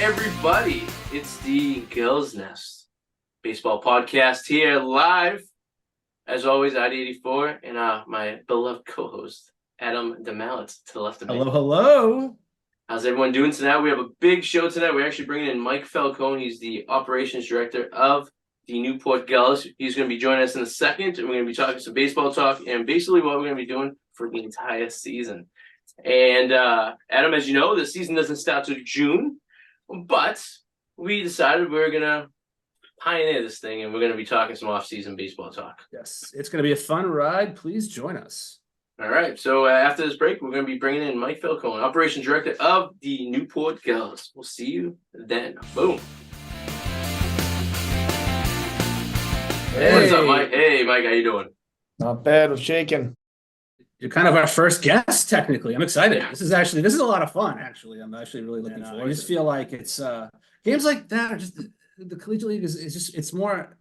everybody? It's the Girls Nest baseball podcast here live. As always, Arty84 and my beloved co-host, Adam the Mallett, to the left of me. Hello. How's everyone doing tonight? We have a big show tonight. We're actually bringing in Mike Falcone. He's the operations director of the Newport Gulls. He's going to be joining us in a second, and we're going to be talking some baseball talk and basically what we're going to be doing for the entire season. And Adam, as you know, the season doesn't start till June, but we decided we're going to pioneer this thing, and we're going to be talking some off-season baseball talk. Yes, it's going to be a fun ride. Please join us. All right, so after this break, we're going to be bringing in Mike Falcone, operations director of the Newport Gulls. We'll see you then. Boom. Hey. What's up, Mike? Hey, Mike, how you doing? Not bad. We're shaking. You're kind of our first guest, technically. I'm excited. This is a lot of fun, actually. I'm actually really looking forward. I just feel like it's games like that are just the collegiate league is just it's more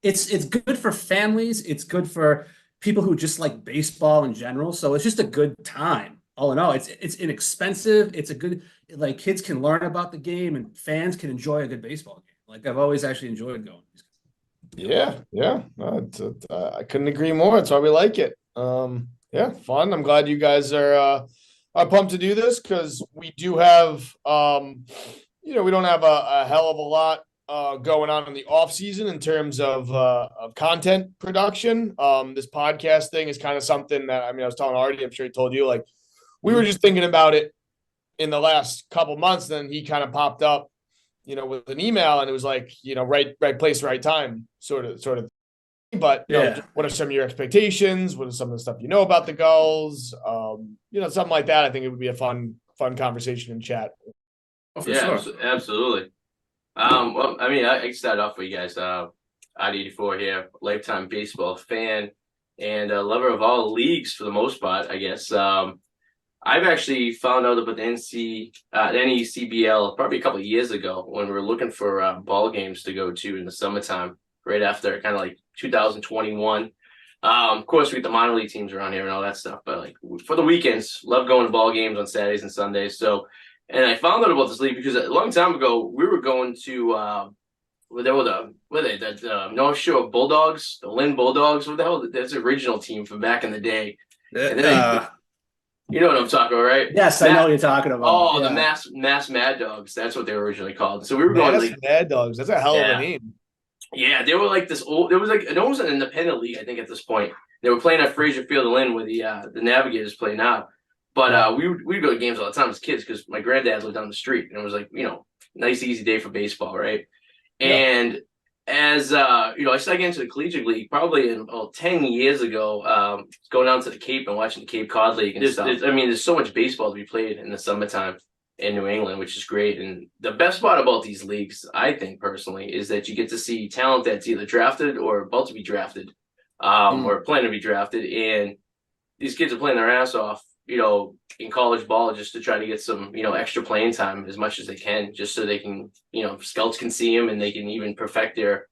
it's good for families. It's good for people who just like baseball in general. So it's just a good time. All in all, it's inexpensive. It's a good, like, kids can learn about the game and fans can enjoy a good baseball game. Like, I've always actually enjoyed going. Yeah. I couldn't agree more. That's why we like it. Yeah, fun. I'm glad you guys are pumped to do this because we do have, we don't have a hell of a lot going on in the off season in terms of content production. This podcast thing is kind of something that, I was telling Arty, I'm sure he told you, like, we were just thinking about it in the last couple months. Then he kind of popped up, with an email, and it was like, right place, right time, sort of. But what are some of your expectations? What are some of the stuff about the Gulls? Something like that. I think it would be a fun conversation and chat. Oh, for sure. Absolutely. Well, I can start off with you guys. Arty84 here, lifetime baseball fan and a lover of all leagues for the most part, I guess. I've actually found out about the NECBL probably a couple of years ago when we were looking for ball games to go to in the summertime, right after kind of like 2021. Of course, we get the minor league teams around here and all that stuff, but like for the weekends, love going to ball games on Saturdays and Sundays. So, and I found out about this league because a long time ago we were going to the North Shore Bulldogs, the Lynn Bulldogs. What the hell? That's the original team from back in the day. And then you know what I'm talking about, right? Yes, I know what you're talking about. Oh, yeah. The Mass Mad Dogs. That's what they were originally called. So we were going like Mad Dogs. That's a hell of a name. Yeah, they were like this old. There was like it was an independent league, I think, at this point. They were playing at Fraser Field in Lynn, where the Navigators play now. But we'd go to games all the time as kids because my granddad lived down the street, and it was like nice easy day for baseball, right? Yeah. And as I started getting into the collegiate league probably about 10 years ago, going down to the Cape and watching the Cape Cod League and stuff. There's so much baseball to be played in the summertime in New England, which is great. And the best part about these leagues, I think personally, is that you get to see talent that's either drafted or about to be drafted, or planning to be drafted. And these kids are playing their ass off, in college ball just to try to get some, extra playing time as much as they can, just so they can, scouts can see them and they can even perfect their,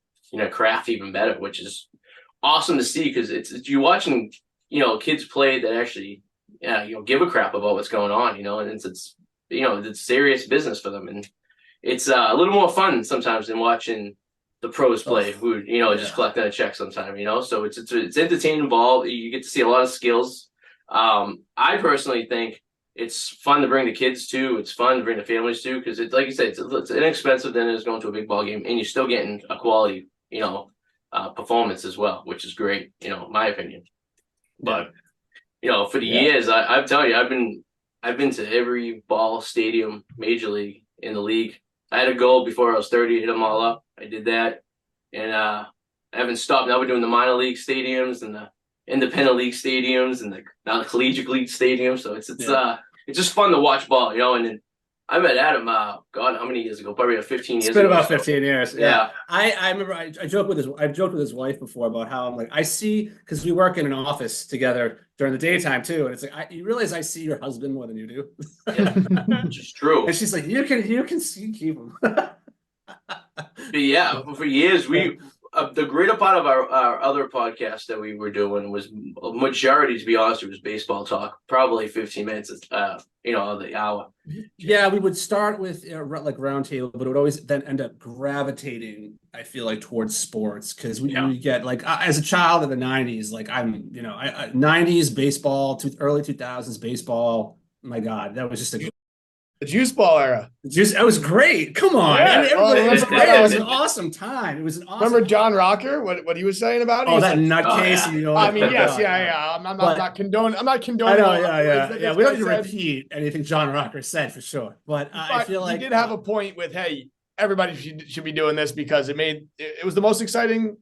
craft even better, which is awesome to see because it's you watching, kids play that actually, give a crap about what's going on, and it's serious business for them. And it's a little more fun sometimes than watching the pros play who, just collecting a check sometimes, so it's entertaining ball. You get to see a lot of skills. I personally think it's fun to bring the kids to. It's fun to bring the families to because it's like you said, it's inexpensive than it's going to a big ball game, and you're still getting a quality, performance as well, which is great, in my opinion. But for the years, I'm telling you, I've been to every ball stadium, major league in the league. I had a goal before I was 30 to hit them all up. I did that, and I haven't stopped. Now we're doing the minor league stadiums and the independent league stadiums and now the collegiate league stadiums. So it's just fun to watch ball, and then I met Adam, how many years ago? Probably 15 years ago. It's been about 15 years. Yeah. I remember I joked with his wife before about how I'm like, I see, because we work in an office together during the daytime too. And it's like, you realize I see your husband more than you do. Yeah, which is true. And she's like, you can keep him. But yeah, for years, the greater part of our other podcast that we were doing was majority, to be honest, it was baseball talk. Probably 15 minutes, of the hour. Yeah, we would start with like roundtable, but it would always then end up gravitating, I feel like, towards sports because we get like as a child in the 90s, like I'm, 90s baseball, early 2000s baseball. My God, that was just the juice ball era. That was great. Come on. Yeah. It was great. It was an awesome time. It was an awesome Remember John Rocker? What he was saying about it? Oh, that nutcase. I mean, yes, yeah. I'm not condoning. I'm not condoning. I know, yeah. We don't need to repeat anything John Rocker said for sure. But I feel like he did have a point with, hey, everybody should be doing this because it was the most exciting,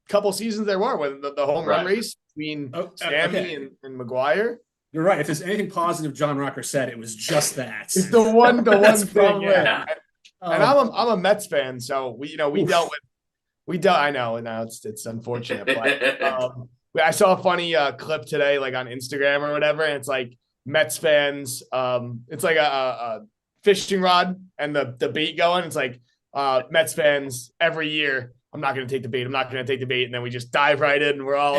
couple seasons there were when the home run race between Sammy and McGuire. You're right. If there's anything positive John Rocker said, it was just that. It's the one thing. Yeah. And I'm a Mets fan, so we dealt. I know, and now it's unfortunate, but I saw a funny clip today, like on Instagram or whatever, and it's like Mets fans. It's like a fishing rod and the bait going. It's like Mets fans every year. I'm not going to take the bait. I'm not going to take the bait, and then we just dive right in. And we're all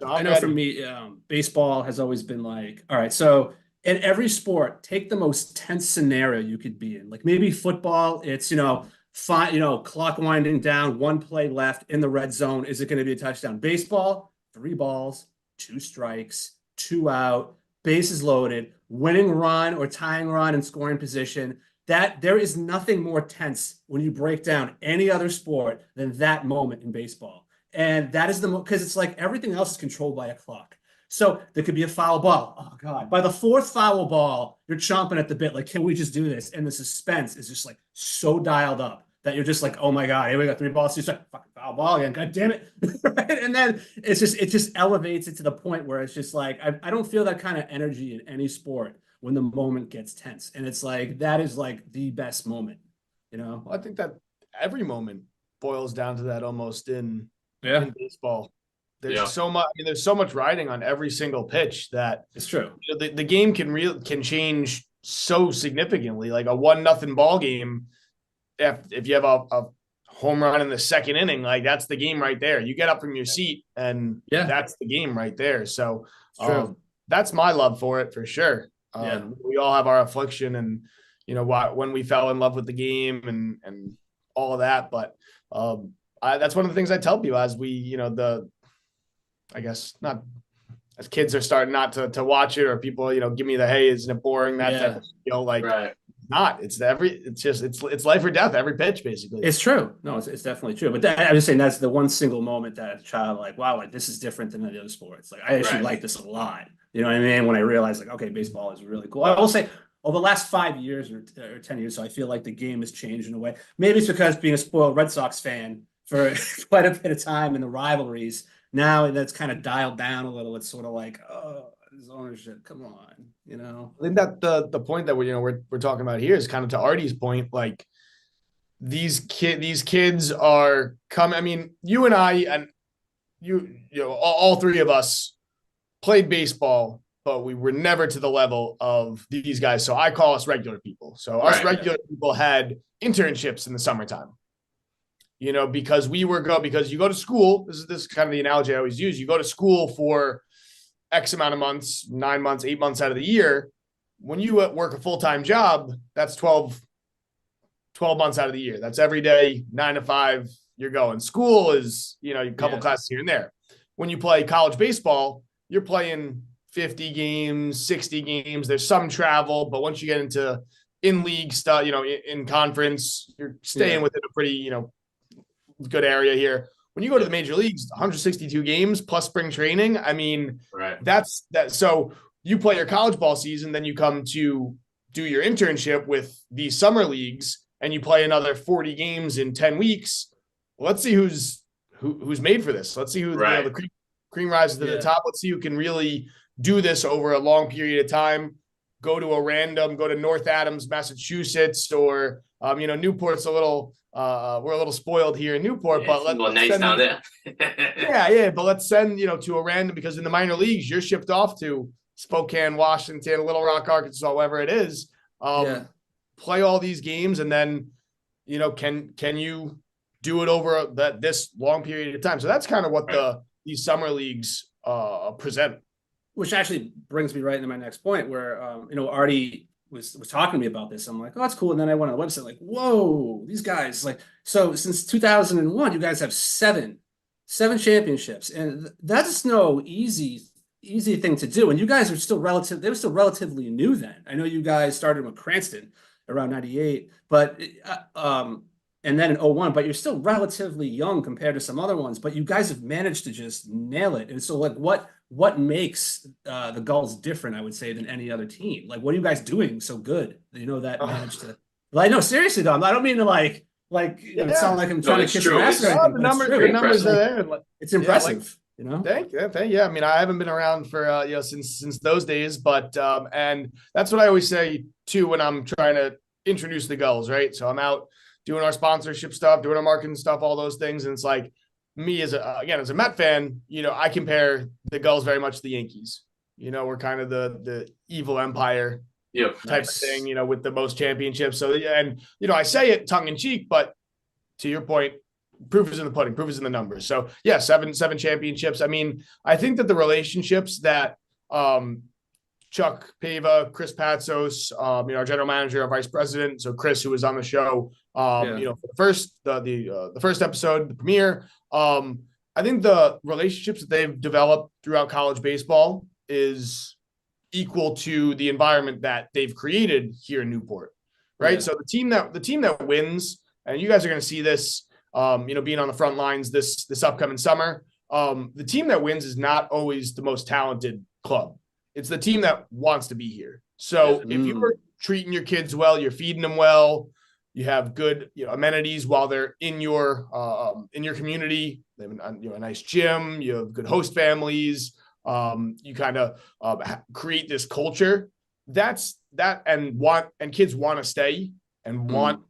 I know for me, baseball has always been like, all right, so in every sport, take the most tense scenario you could be in. Like maybe football, it's, clock winding down, one play left in the red zone. Is it going to be a touchdown? Baseball, 3 balls, 2 strikes, 2 out, bases loaded, winning run or tying run and scoring position. That there is nothing more tense when you break down any other sport than that moment in baseball. And that is because it's like everything else is controlled by a clock. So there could be a foul ball. Oh God. By the 4th foul ball, you're chomping at the bit. Like, can we just do this? And the suspense is just like so dialed up that you're just like, oh my God, here we got 3 balls. It's like fucking foul ball again. God damn it. Right? And then it just elevates it to the point where it's just like, I don't feel that kind of energy in any sport when the moment gets tense. And it's like, that is like the best moment, Well, I think that every moment boils down to that almost in baseball. There's so much. There's so much riding on every single pitch that it's true. The game can change so significantly. Like a 1-0 ball game, if you have a home run in the 2nd inning, like that's the game right there. You get up from your seat, and that's the game right there. So that's my love for it for sure. We all have our affliction, and when we fell in love with the game and all of that, but. That's one of the things I tell people as we, I guess not as kids are starting not to watch it, or people, give me the, hey, isn't it boring? That type of not, it's life or death, every pitch, basically. It's true. No, it's definitely true. But I'm just saying that's the one single moment that as a child, like, wow, like this is different than the other sports. Like I actually like this a lot. You know what I mean? When I realized like, okay, baseball is really cool. I will say over the last 5 years or 10 years, so I feel like the game has changed in a way. Maybe it's because being a spoiled Red Sox fan for quite a bit of time in the rivalries. Now that's kind of dialed down a little. It's sort of like, oh, this ownership, come on, I think that the point that we're talking about here is kind of to Arty's point. Like these kids are coming. I mean, you and I and all 3 of us played baseball, but we were never to the level of these guys. So I call us regular people. So us regular people had internships in the summertime. Because because you go to school. This is kind of the analogy I always use. You go to school for X amount of months, 9 months, 8 months out of the year. When you work a full-time job, that's 12 months out of the year. That's every day, 9 to 5, you're going. School is, a couple classes here and there. When you play college baseball, you're playing 50 games, 60 games. There's some travel, but once you get into in-league stuff, in conference, you're staying within a pretty, good area here. When you go to the major leagues, 162 games plus spring training. I mean, that's that. So you play your college ball season, then you come to do your internship with these summer leagues, and you play another 40 games in 10 weeks. Well, let's see who's made for this. Let's see who the cream rises to the top. Let's see who can really do this over a long period of time. Go to North Adams, Massachusetts, or Newport's a little. We're a little spoiled here in Newport, but let's nice down there. But let's send to a random, because in the minor leagues you're shipped off to Spokane, Washington, Little Rock, Arkansas, wherever it is. Play all these games, and then can you do it over this long period of time? So that's kind of what these summer leagues present. Which actually brings me right into my next point, where Arty was talking to me about this. I'm like, oh, that's cool. And then I went on the website, like, whoa, these guys, like, so since 2001, you guys have seven championships, and that's no easy thing to do. And you guys are still they were still relatively new then. I know you guys started with Cranston around 98, but and then in 01, but you're still relatively young compared to some other ones, but you guys have managed to just nail it. And so, like, what makes the Gulls different, I would say, than any other team? Like, what are you guys doing so good that managed to, like, no, seriously though, I don't mean to like it sound like I'm trying to kiss your ass or anything, the numbers are there. It's impressive. Thank you. Yeah. I mean, I haven't been around for since those days, but and that's what I always say too when I'm trying to introduce the Gulls, right? So I'm out doing our sponsorship stuff, doing our marketing stuff, all those things, and it's like me as a Met fan, I compare the Gulls very much to the Yankees. We're kind of the evil empire type of thing, with the most championships. So and I say it tongue in cheek, but to your point, proof is in the pudding, proof is in the numbers. So yeah, seven championships. I mean, I think that the relationships that Chuck Pava, Chris Patsos, our general manager, our vice president, so Chris, who was on the show, for the first episode, the premiere. I think the relationships that they've developed throughout college baseball is equal to the environment that they've created here in Newport, right? Yeah. So the team that wins, and you guys are going to see this, being on the front lines this upcoming summer. The team that wins is not always the most talented club. It's the team that wants to be here. So if you're treating your kids well, you're feeding them well, you have good amenities while they're in your community. They have a nice gym. You have good host families. You kind of create this culture. And kids want to stay and want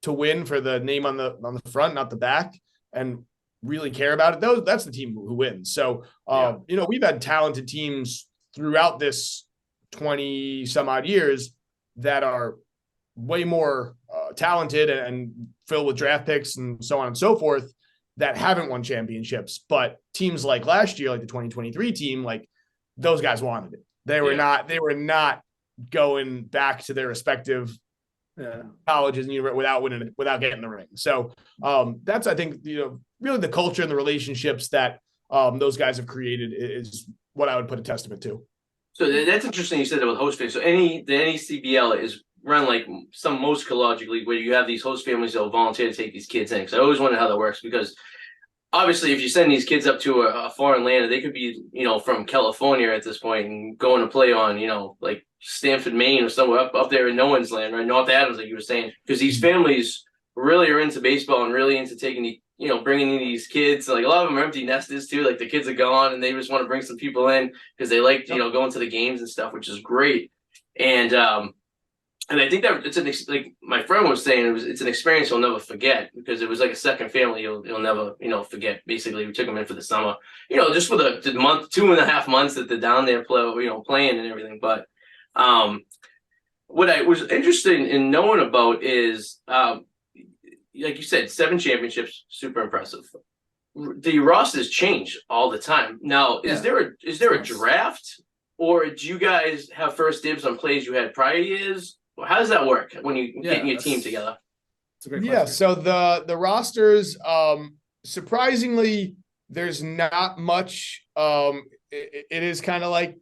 to win for the name on the front, not the back, and really care about it. That's the team who wins. So we've had talented teams throughout this 20 some odd years that are way more talented and filled with draft picks and so on and so forth that haven't won championships. But teams like last year, like the 2023 team, like those guys wanted it. They were not going back to their respective colleges and without getting the ring. So that's, I think, really the culture and the relationships that those guys have created is what I would put a testament to. So that's interesting. You said that with host families. So the NECBL is run like some most college league where you have these host families that will volunteer to take these kids in. Because I always wondered how that works, because obviously if you send these kids up to a foreign land, they could be, from California at this point and going to play on, like Stanford, Maine, or somewhere up there in no one's land, right? North Adams, like you were saying, because these families really are into baseball and really into taking bringing in these kids. Like a lot of them are empty nesters too. Like the kids are gone and they just want to bring some people in because they like, going to the games and stuff, which is great. And I think that it's like my friend was saying, it's an experience you'll never forget, because it was like a second family you'll never forget. Basically, we took them in for the summer, just for the month, 2.5 months that they're down there playing and everything. But what I was interested in knowing about is, like you said, 7 championships, super impressive. The rosters change all the time. Now, is there a draft, or do you guys have first dibs on plays you had prior years? How does that work when you getting your team together? It's a great question. So the rosters, surprisingly, there's not much. It is kind of like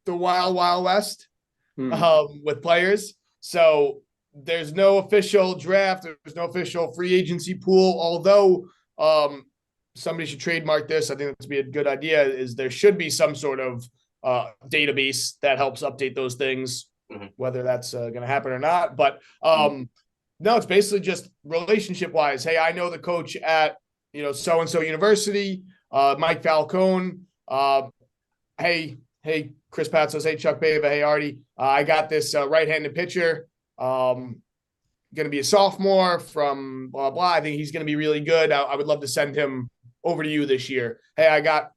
the Wild Wild West with players. So there's no official draft. There's no official free agency pool. Although somebody should trademark this. I think that's be a good idea. Is there should be some sort of database that helps update those things. Whether that's going to happen or not. But no, it's basically just relationship wise. Hey, I know the coach at, so-and-so university, Mike Falcone. Hey, Chris Patsos. Hey, Chuck Pava. Hey, Arty. I got this right-handed pitcher. Going to be a sophomore from blah, blah. I think he's going to be really good. I would love to send him over to you this year. Hey, I got,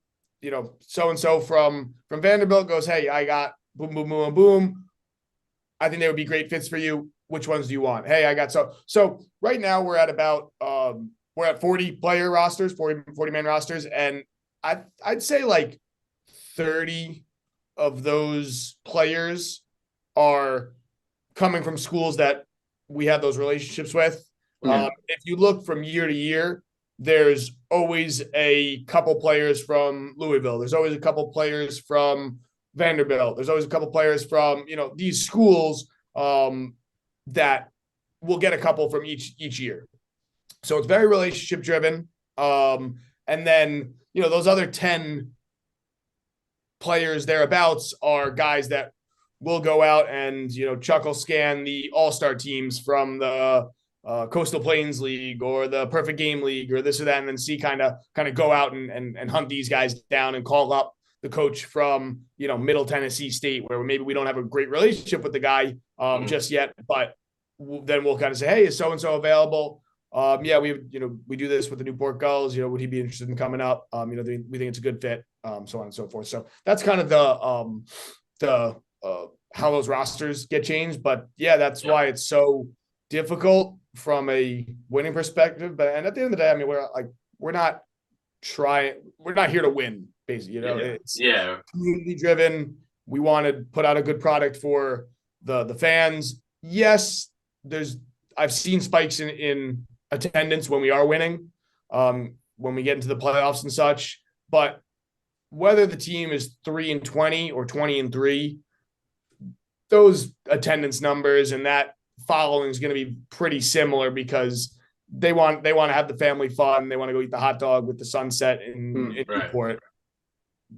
so-and-so from Vanderbilt goes, hey, I got boom, boom, boom, boom. I think they would be great fits for you. which ones do you want? Hey, I got so right now we're at about we're at 40 player rosters, 40 man rosters, and I'd say like 30 of those players are coming from schools that we have those relationships with. If you look from year to year, there's always a couple players from Louisville. There's always a couple players from Vanderbilt. There's always a couple players from, these schools that will get a couple from each year. So it's very relationship driven. And then, those other 10 players thereabouts are guys that will go out and, chuckle scan the all-star teams from the Coastal Plains League or the Perfect Game League or this or that, and then see kind of go out and hunt these guys down and call up the coach from, Middle Tennessee State, where maybe we don't have a great relationship with the guy just yet, but then we'll kind of say, hey, is so-and-so available? Yeah, we do this with the Newport Gulls, would he be interested in coming up? We think it's a good fit, so on and so forth. So that's kind of the how those rosters get changed, but yeah, that's why it's so difficult from a winning perspective. But and at the end of the day, I mean, we're not here to win, basically. It's community driven. We want to put out a good product for the fans. Yes, I've seen spikes in attendance when we are winning, when we get into the playoffs and such. But whether the team is 3-20 or 20-3, those attendance numbers and that following is going to be pretty similar, because they want to have the family fun. They want to go eat the hot dog with the sunset in Newport.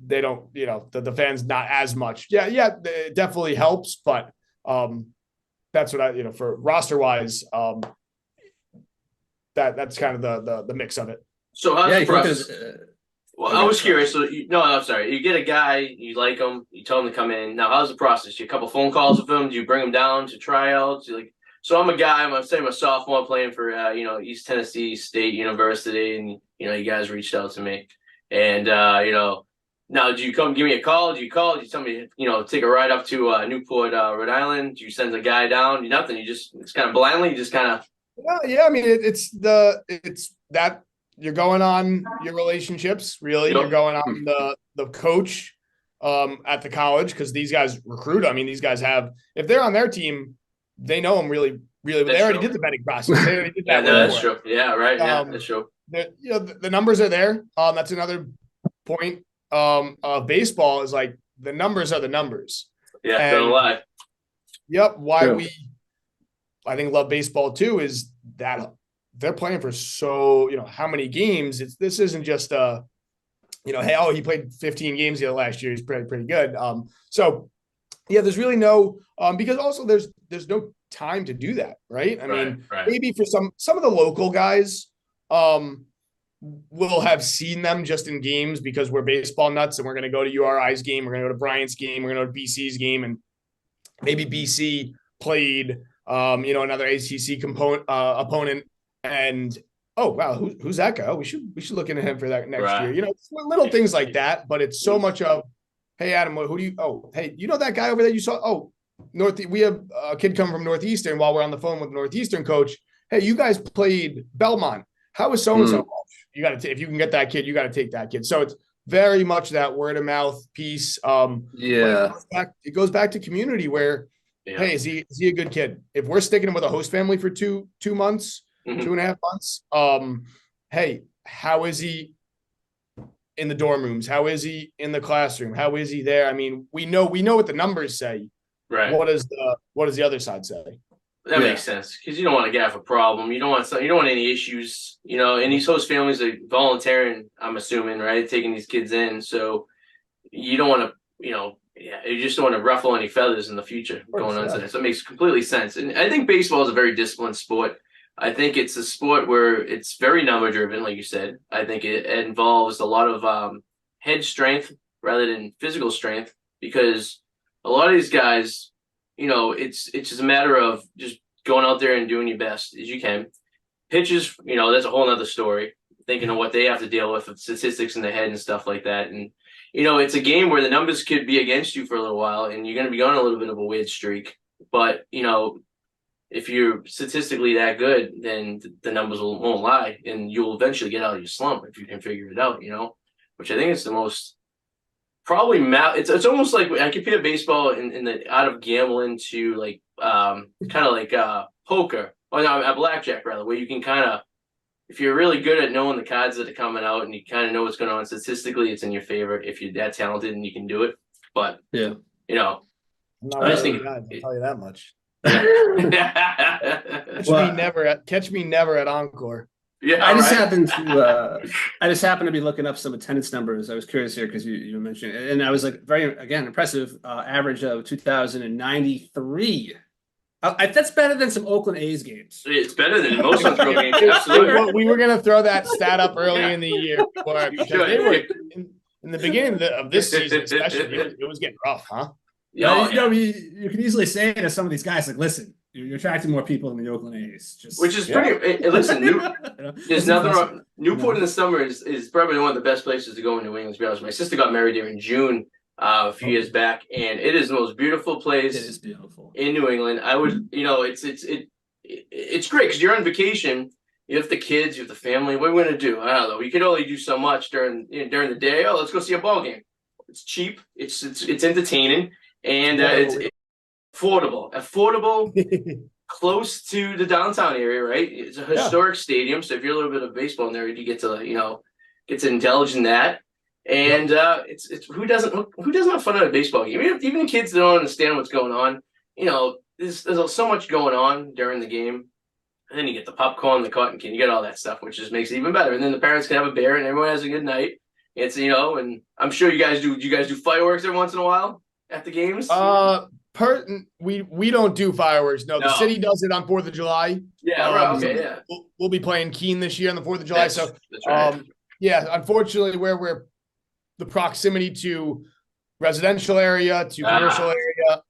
They don't, the fans not as much. Yeah, it definitely helps, but that's what for roster wise, that's kind of the mix of it. So how's the process? Well, I was curious. So, I'm sorry. You get a guy, you like him, you tell him to come in. Now, how's the process? You a couple phone calls with him? Do you bring him down to tryouts? So I'm a guy. I'm a sophomore playing for East Tennessee State University, and you guys reached out to me, and now do you come give me a call? Do you call? Do you tell me take a ride up to Newport, Rhode Island? Do you send the guy down? Nothing. It's kind of blindly. You just kind of. Well, yeah. I mean, it's that. You're going on your relationships, really. Yep. You're going on the coach at the college, because these guys recruit. I mean, these guys if they're on their team, they know them really, really. They already did the betting process. They already did that. That's true. Yeah, right. That's true. The numbers are there. That's another point of baseball, is like the numbers are the numbers. Yeah, don't lie. Yep. Why I think love baseball too is that they're playing for how many games. This isn't just hey, he played 15 games last year, he's pretty good. So yeah, there's really no because also there's no time to do that, right? I mean, maybe for some of the local guys we'll have seen them just in games because we're baseball nuts and we're going to go to URI's game, we're going to go to Bryant's game, we're going to go to BC's game, and maybe BC played another ACC opponent. And wow, who's that guy? Oh, we should look into him for that next year. Little things like that. But it's so much of, hey Adam, who do you? Oh, hey, that guy over there you saw? Oh, we have a kid come from Northeastern. While we're on the phone with the Northeastern coach, hey, you guys played Belmont. How is so and so? You got to if you can get that kid, you got to take that kid. So it's very much that word of mouth piece. It goes back to community where, hey, is he a good kid? If we're sticking him with a host family for 2 months. 2.5 months. Hey, how is he in the dorm rooms? How is he in the classroom? How is he there? I mean, we know what the numbers say. Right. What does the other side say? That makes sense, because you don't want to get off a problem. You don't want any issues. And these host families are volunteering, I'm assuming, right? Taking these kids in. So you don't want to, you just don't want to ruffle any feathers in the future going on to that. So it makes completely sense. And I think baseball is a very disciplined sport. I think it's a sport where it's very number driven, like you said. I think it involves a lot of head strength rather than physical strength, because a lot of these guys, it's just a matter of just going out there and doing your best as you can. Pitches, that's a whole nother story. Thinking of what they have to deal with statistics in the head and stuff like that. And, it's a game where the numbers could be against you for a little while, and you're going to be on a little bit of a weird streak. But, if you're statistically that good, then the numbers won't lie, and you'll eventually get out of your slump if you can figure it out. Which I think is the most probably it's almost like I compare baseball in the out of gambling to like kind of like poker or no, blackjack rather, where you can kind of, if you're really good at knowing the cards that are coming out and you kind of know what's going on statistically, it's in your favor if you're that talented and you can do it. But yeah, I'm not I just really think I'll tell you that much. Yeah. Catch me never at Encore. Yeah, I just right. happened to be looking up some attendance numbers. I was curious here because you mentioned it, and I was like, very again impressive average of 2,093. That's better than some Oakland A's games. It's better than most Central games. Absolutely. We were gonna throw that stat up early in the year because should. they were in the beginning of this season, especially. It was getting rough, huh? Yeah, you can easily say to some of these guys, like, listen, you're attracting more people than the Oakland A's. Which is pretty. Listen, there's nothing wrong. Newport in the summer is probably one of the best places to go in New England. To be honest, my sister got married there in June a few years back, and it is the most beautiful place. It is beautiful in New England. I would, it's great because you're on vacation. You have the kids, you have the family. What are we gonna do? I don't know. You can only do so much during the day. Oh, let's go see a ball game. It's cheap. It's entertaining. And it's affordable, close to the downtown area, right? It's a historic stadium, so if you're a little bit of baseball nerd, you get to indulge in that. And it's who doesn't have fun at a baseball game? Even kids that don't understand what's going on, there's so much going on during the game. And then you get the popcorn, the cotton candy, you get all that stuff, which just makes it even better. And then the parents can have a beer, and everyone has a good night. It's and I'm sure you guys do. Do you guys do fireworks every once in a while at the games? We don't do fireworks. No, the city does it on 4th of July. Yeah, right. Okay, yeah. We'll be playing Keene this year on the 4th of July. That's right. Yeah, unfortunately, where we're the proximity to residential area to commercial area,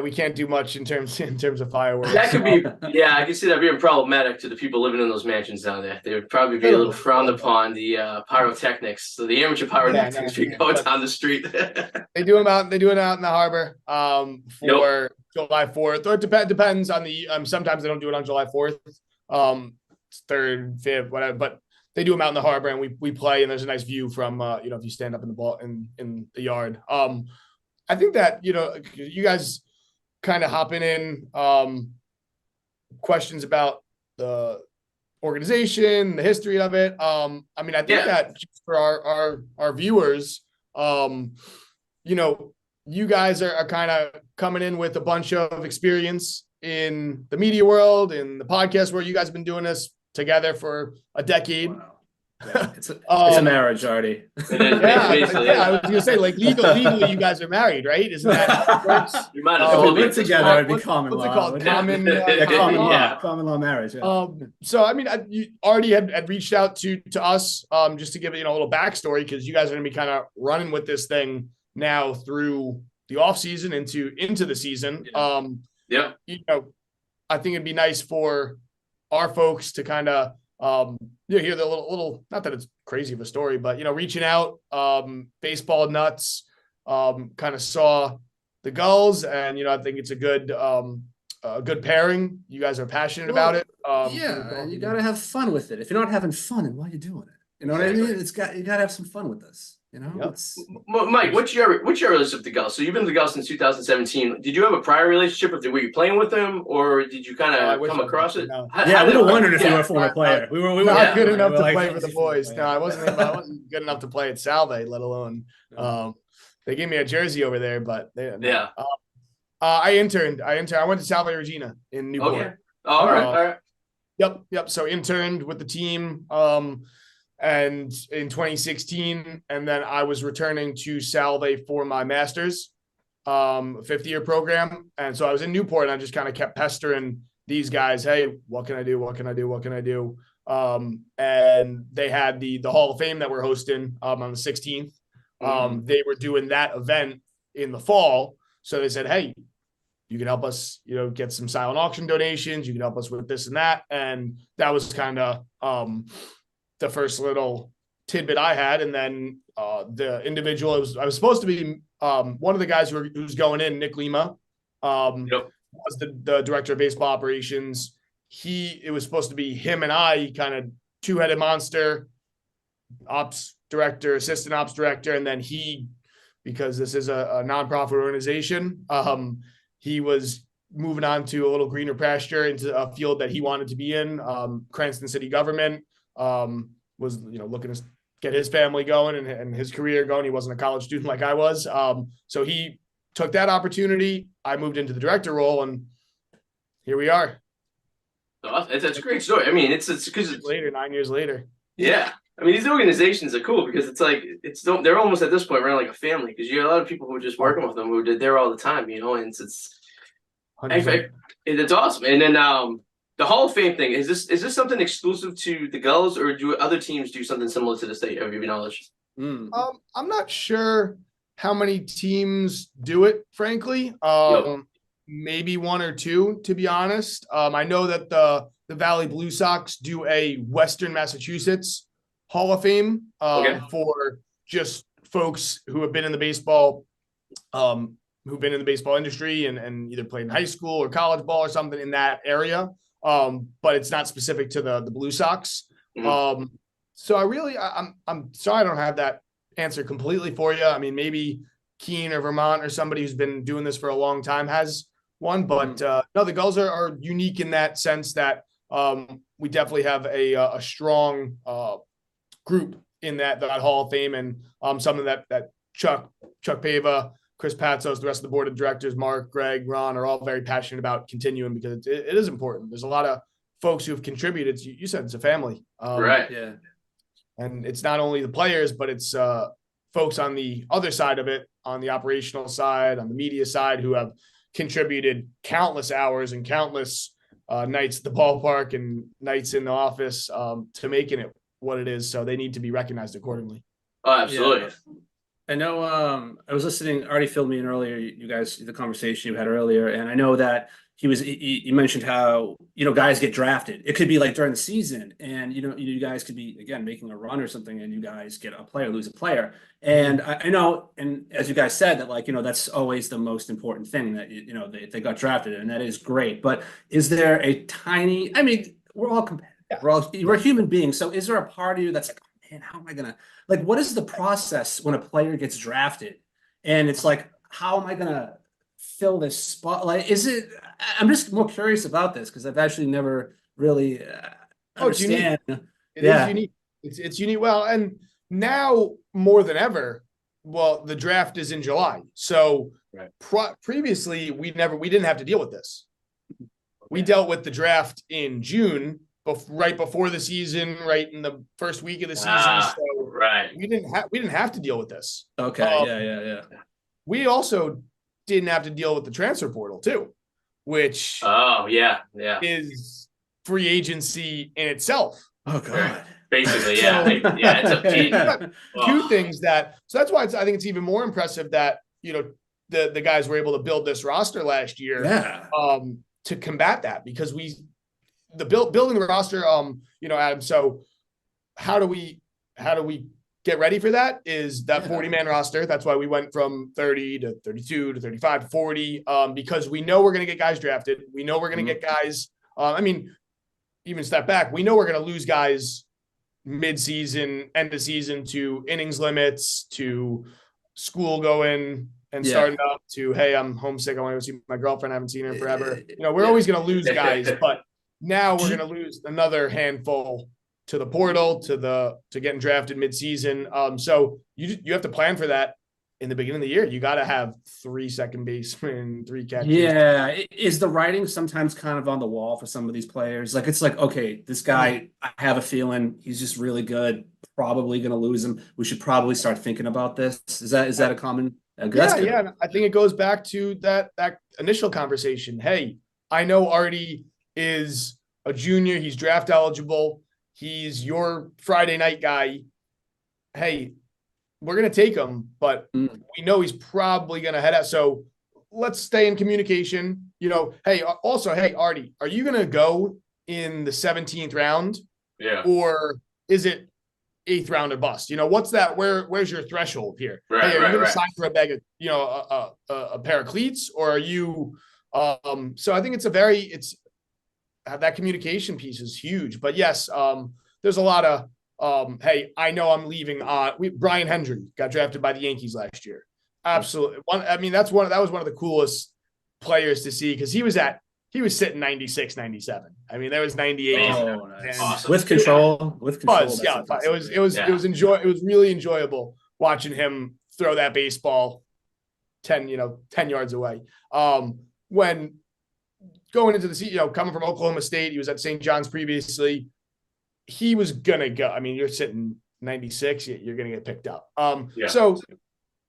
we can't do much in terms of fireworks. That could be, I can see that being problematic to the people living in those mansions down there. They would probably be a little frowned upon, the pyrotechnics. So the amateur pyrotechnics go down the street. They do it out in the harbor for July 4th. Or it depends on the sometimes they don't do it on July 4th, 3rd, 5th, whatever. But they do them out in the harbor, and we play, and there's a nice view from if you stand up in the ball in the yard. I think that you guys kind of hopping in questions about the organization, the history of it. I think that just for our viewers, you guys are kind of coming in with a bunch of experience in the media world, in the podcast world. You guys have been doing this together for a decade. Wow. Yeah, it's a marriage, Arty. I was gonna say, like legally, you guys are married, right? Isn't that how it works? You might as well be together. It'd be common what's law. What's it called? Common law marriage. Yeah. So you already had reached out to us just to give it a little backstory, because you guys are gonna be kind of running with this thing now through the off season into the season. Yeah. I think it'd be nice for our folks to kind of hear the little, not that it's crazy of a story, but reaching out, baseball nuts, kind of saw the Gulls, and I think it's a good pairing. You guys are passionate about it. You got to have fun with it. If you're not having fun, then why are you doing it? You know what I mean? You got to have some fun with this. Mike, what's your relationship with the Gulls? So you've been with the Gulls since 2017. Did you have a prior relationship with them? Were you playing with them, or did you kind of come across it? No. We were wondering if you were a former player. We were not good enough to play for the boys. No, I wasn't good enough to play at Salve, let alone. They gave me a jersey over there, but I interned. I went to Salve Regina in Newport. Okay. All right. Yep. So interned with the team. And in 2016, and then I was returning to Salve for my master's, 50-year program. And so I was in Newport, and I just kind of kept pestering these guys. Hey, what can I do? What can I do? What can I do? And they had the Hall of Fame that we're hosting on the 16th. They were doing that event in the fall. So they said, hey, you can help us, get some silent auction donations. You can help us with this and that. And that was kind of, the first little tidbit I had. And then the individual I was supposed to be one of the guys who's going in, Nick Lima, was the director of baseball operations. It was supposed to be him and I, kind of two-headed monster, ops director, assistant ops director, and then he, because this is a nonprofit organization, he was moving on to a little greener pasture into a field that he wanted to be in. Cranston city government, was, looking to get his family going and his career going. He wasn't a college student like I was. So he took that opportunity. I moved into the director role, and here we are. It's a great story. I mean, it's because it's 9 years later. Yeah. I mean, these organizations are cool because it's like, they're almost at this point around like a family, because you have a lot of people who are just working with them who did there all the time, and it's awesome. And then the Hall of Fame thing, is this something exclusive to the Gulls, or do other teams do something similar to this that you have your knowledge? I'm not sure how many teams do it, frankly. Maybe one or two, to be honest. I know that the Valley Blue Sox do a Western Massachusetts Hall of Fame for just folks who have been in the baseball, industry and either played in high school or college ball or something in that area. But it's not specific to the Blue Sox. So I'm sorry I don't have that answer completely for you. I mean, maybe Keene or Vermont or somebody who's been doing this for a long time has one, but no, the Gulls are unique in that sense that we definitely have a strong group in that Hall of Fame, and something that Chuck Pava, Chris Patsos, the rest of the board of directors, Mark, Greg, Ron, are all very passionate about continuing, because it is important. There's a lot of folks who have contributed. You said it's a family. Right. Yeah. And it's not only the players, but it's folks on the other side of it, on the operational side, on the media side, who have contributed countless hours and countless nights at the ballpark and nights in the office to making it what it is. So they need to be recognized accordingly. Oh, absolutely. Yeah. I know I was listening, Arty filled me in earlier, you guys, the conversation you had earlier, and I know that you mentioned how, guys get drafted. It could be like during the season, and, you guys could be, again, making a run or something, and you guys get a player, lose a player. And I know, and as you guys said, that, that's always the most important thing, that, they got drafted, and that is great. But is there a tiny, I mean, we're all competitive. We're human beings. So is there a part of you that's like, oh, man, how am I going to, what is the process when a player gets drafted? And it's like, how am I going to fill this spot? I'm just more curious about this, because I've actually never really understand. It is unique. It's unique. Well, and now more than ever, the draft is in July. So previously we didn't have to deal with this. We dealt with the draft in June, right before the season, right in the first week of the season. So we didn't have to deal with this. Okay. Yeah. We also didn't have to deal with the transfer portal too, which is free agency in itself. Oh God. Basically, yeah. It's two things so that's why I think it's even more impressive that, the guys were able to build this roster last year to combat that, because building the roster, Adam. So how do we get ready for that? Is that 40-man roster? That's why we went from 30 to 32 to 35 to 40, because we know we're going to get guys drafted. We know we're going to get guys. Even step back, we know we're going to lose guys mid-season, end of season, to innings limits, to school going and starting up, to, hey, I'm homesick, I want to go see my girlfriend, I haven't seen her in forever. We're always going to lose guys, but now we're going to lose another handful to the portal, to getting drafted mid-season. So you have to plan for that in the beginning of the year. You got to have 3 second basemen, 3 catchers. Yeah. Is the writing sometimes kind of on the wall for some of these players? It's like, okay, this guy, I have a feeling he's just really good. Probably going to lose him. We should probably start thinking about this. Is that a common? Yeah. I think it goes back to that initial conversation. Hey, I know Arty is a junior. He's draft eligible. He's your Friday night guy. Hey, we're going to take him, but we know he's probably going to head out. So let's stay in communication. Hey, Arty, are you going to go in the 17th round? Yeah. Or is it 8th round or bust? What's that? Where's your threshold here? Right, hey, are you going to sign for a bag of, a pair of cleats, or are you So I think that communication piece is huge. But yes, there's a lot of hey, I know I'm leaving. Brian Hendry got drafted by the Yankees last year. Absolutely. That was one of the coolest players to see because he was sitting 96, 97. I mean, there was 98. Oh, nice. Awesome. With control. Yeah, it was really enjoyable watching him throw that baseball 10 yards away. When going into the coming from Oklahoma State, he was at St. John's previously. He was gonna go. I mean, you're sitting 96, you're gonna get picked up. So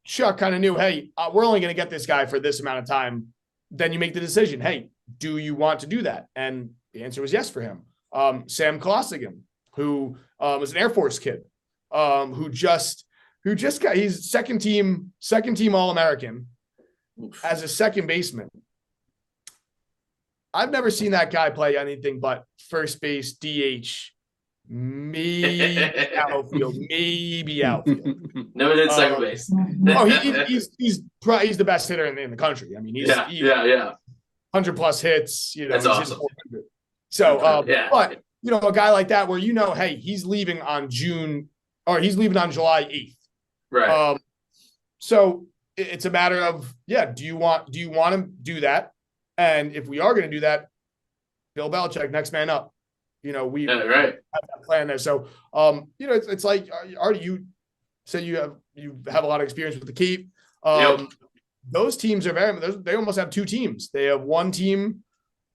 Chuck kind of knew, hey, we're only gonna get this guy for this amount of time. Then you make the decision, hey, do you want to do that? And the answer was yes for him. Sam Costigan, who was an Air Force kid, who just got, he's second team All-American as a second baseman. I've never seen that guy play anything but first base, DH, maybe outfield. Never did second base. He's the best hitter in the country. I mean, he's 100 plus hits. That's awesome. So, but a guy like that, where hey, he's leaving on July 8th. Right. So it's a matter of do you want to do that? And if we are going to do that, Bill Belichick, next man up. We have that plan there. So, it's like, Arty, you said you have a lot of experience with the Cape. Those teams are they almost have two teams. They have one team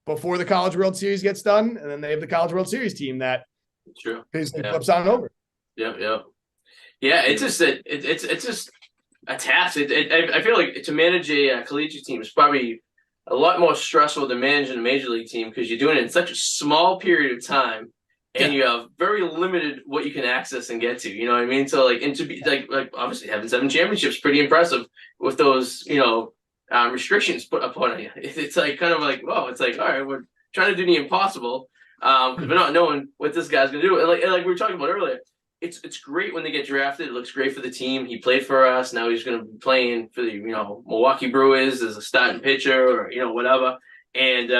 before the College World Series gets done, and then they have the College World Series team that basically flips on over. Yeah. It's just it's just a task. I feel like to manage a collegiate team is probably a lot more stressful than managing a major league team because you're doing it in such a small period of time, and you have very limited what you can access and get to. You know what I mean? So and to be like obviously having 7 championships, pretty impressive with those restrictions put upon you. It's like kind of like, whoa, it's like, all right, we're trying to do the impossible because we're not knowing what this guy's gonna do. And like we were talking about earlier, it's great when they get drafted. It looks great for the team. He played for us. Now he's going to be playing for the Milwaukee Brewers as a starting pitcher or whatever. And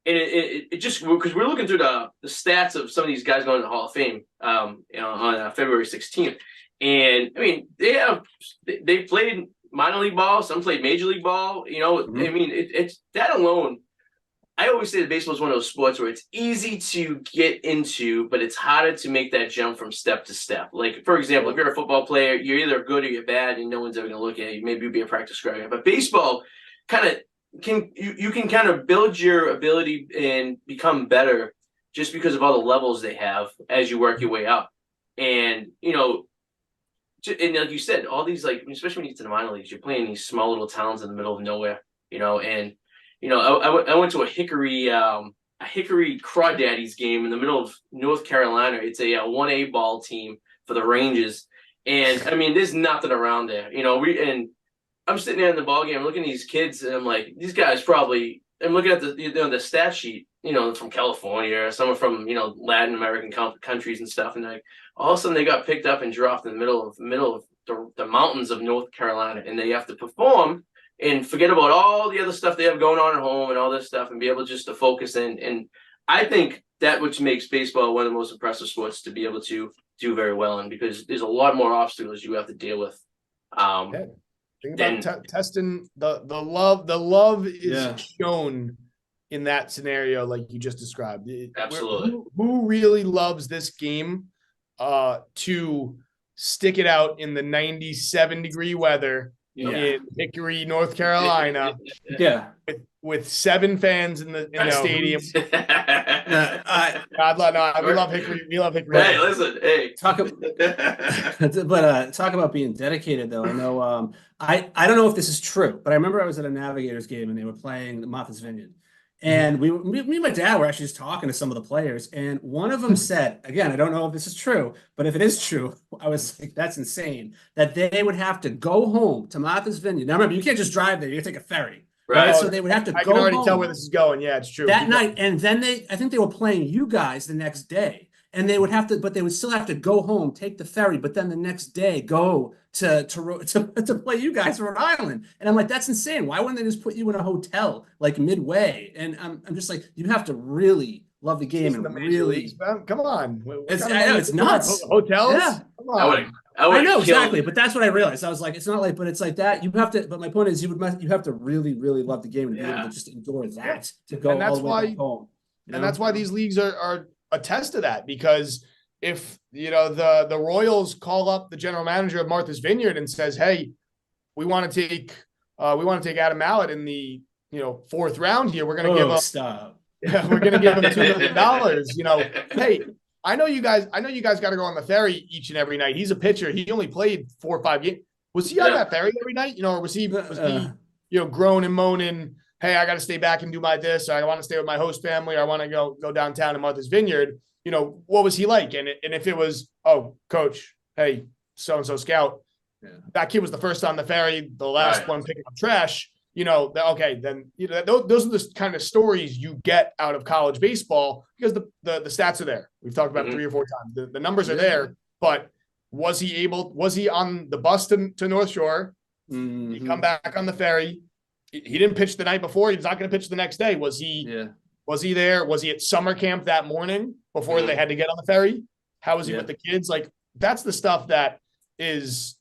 it just because we're looking through the stats of some of these guys going to the Hall of Fame on February 16th. And I mean they played minor league ball. Some played major league ball. Mm-hmm. I mean it's that alone. I always say that baseball is one of those sports where it's easy to get into, but it's harder to make that jump from step to step. Like, for example, if you're a football player, you're either good or you're bad, and no one's ever going to look at you. Maybe you'll be a practice squad. But baseball kind of you can kind of build your ability and become better just because of all the levels they have as you work your way up. And, and like you said, all these, especially when you get to the minor leagues, you're playing these small little towns in the middle of nowhere, and I went to a Hickory Crawdaddies game in the middle of North Carolina. It's a 1A ball team for the Rangers, and I mean, there's nothing around there. And I'm sitting there in the ball game, looking at these kids, and I'm like, these guys probably. I'm looking at the stat sheet, from California, some are from Latin American countries and stuff, and like all of a sudden they got picked up and dropped in the middle of the mountains of North Carolina, and they have to perform. And forget about all the other stuff they have going on at home and all this stuff and be able just to focus in. And I think that which makes baseball one of the most impressive sports to be able to do very well in because there's a lot more obstacles you have to deal with. Think about testing the love. The love is shown in that scenario like you just described. Absolutely. Who really loves this game to stick it out in the 97-degree weather in Hickory, North Carolina, with 7 fans in the stadium. We love Hickory. We love Hickory. Hey, listen, talk about being dedicated though. I know I don't know if this is true, but I remember I was at a Navigators game and they were playing the Martha's Vineyard. And me and my dad were actually just talking to some of the players, and one of them said, again, I don't know if this is true, but if it is true, I was like, that's insane, that they would have to go home to Martha's Vineyard. Now, remember, you can't just drive there. You take a ferry. Right. So they would have to go home. I can already tell where this is going. Yeah, it's true. That night, and then I think they were playing you guys the next day. and they would still have to go home, take the ferry, but then the next day go to play you guys Rhode Island. And I'm like, that's insane. Why wouldn't they just put you in a hotel like midway? And I'm just like, you have to really love the game and really. Come on, I know it's nuts. Hotels. Yeah. Come on. I know exactly, but that's what I realized. I was like, it's not like, but it's like that. You have to. But my point is, you have to really, really love the game and be able to just endure that to go all the way back home. And that's why these leagues are a test of that, because if the Royals call up the general manager of Martha's Vineyard and says, "Hey, we want to take Adam Mallett in the 4th round here. We're going to give him stop. Yeah, we're going to give him $2 million. Hey, I know you guys got to go on the ferry each and every night. He's a pitcher. He only played 4 or 5 games. Was he on that ferry every night? Or was he groaning and moaning? Hey, I got to stay back and do my this. Or I want to stay with my host family. Or I want to go downtown to Martha's Vineyard. What was he like? And if it was, oh, coach, hey, so-and-so scout, that kid was the first on the ferry, the last one picking up trash, okay, then, those are the kind of stories you get out of college baseball, because the stats are there. We've talked about it 3 or 4 times. The numbers are there, but was he on the bus to North Shore? He come back on the ferry. He didn't pitch the night before. He's not going to pitch the next day. Was he there? Was he at summer camp that morning before they had to get on the ferry? How was he with the kids? Like, that's the stuff that is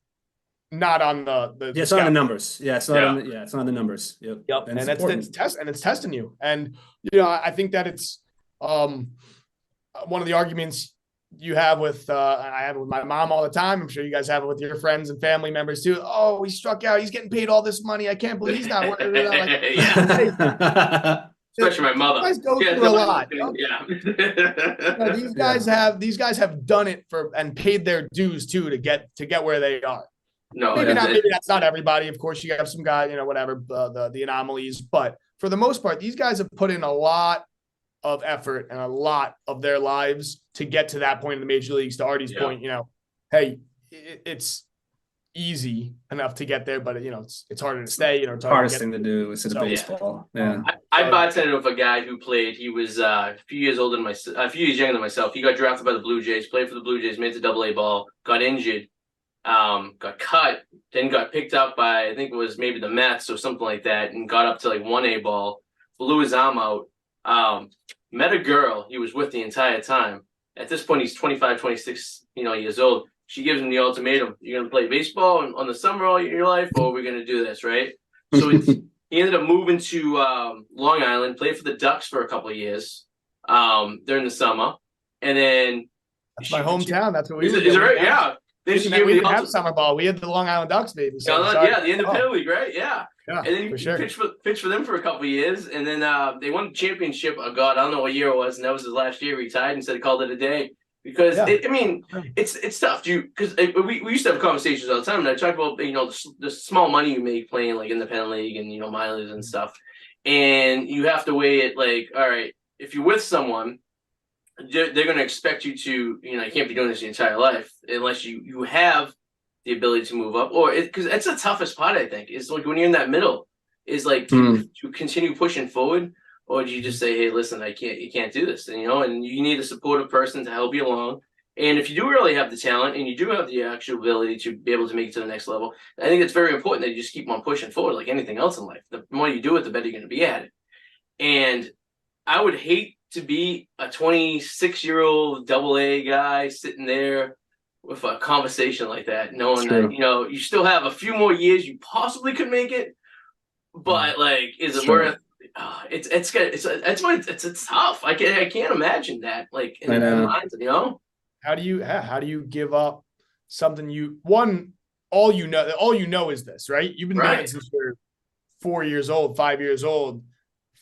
not on the it's not on the numbers. Yeah, it's not it's not on the numbers. Yep. And it's testing you. And I think that it's one of the arguments you have with I have it with my mom all the time. I'm sure you guys have it with your friends and family members too. Oh, he struck out. He's getting paid all this money. I can't believe he's not working. Especially my mother. These guys go through a lot. These guys have done it and paid their dues too to get where they are. No, maybe that's not everybody. Of course, you have some guy, whatever, the anomalies. But for the most part, these guys have put in a lot of effort and a lot of their lives to get to that point in the major leagues. To Arty's point, hey, it's easy enough to get there, but it's harder to stay. It's hardest thing to do is hit a baseball. Yeah. I bartended with a guy who played. He was a few years older than a few years younger than myself. He got drafted by the Blue Jays, played for the Blue Jays, made the AA ball, got injured, got cut, then got picked up by, I think it was maybe the Mets or something like that, and got up to like 1A ball, blew his arm out. Met a girl he was with the entire time. At this point, he's 25, 26, years old. She gives him the ultimatum: you're going to play baseball on the summer all your life, or we're going to do this, right? So he ended up moving to Long Island, played for the Ducks for a couple of years during the summer. And then that's my hometown. That's what we did. Is it right? Yeah. We didn't have summer ball. We had the Long Island Ducks, baby. So the independent league, right? Yeah. Yeah, and then he pitched for them for a couple of years, and then they won the championship. Oh God, I don't know what year it was, and that was his last year. He retired and said he called it a day because it's tough. Because we used to have conversations all the time, and I talk about the small money you make playing like independent league and minors and stuff, and you have to weigh it like, all right, if you're with someone, they're going to expect you to you can't be doing this your entire life unless you have the ability to move up, or because it's the toughest part. I think is like when you're in that middle, is like to continue pushing forward, or do you just say, "Hey, listen, you can't do this," and and you need a supportive person to help you along. And if you do really have the talent and you do have the actual ability to be able to make it to the next level, I think it's very important that you just keep on pushing forward, like anything else in life. The more you do it, the better you're going to be at it. And I would hate to be a 26-year-old AA guy sitting there with a conversation like that, knowing that you still have a few more years you possibly could make it, but like, is it worth? It's tough. I can't imagine that. Like in the minds, How do you give up something all you know is this, right? You've been doing it since you're 4 years old, 5 years old,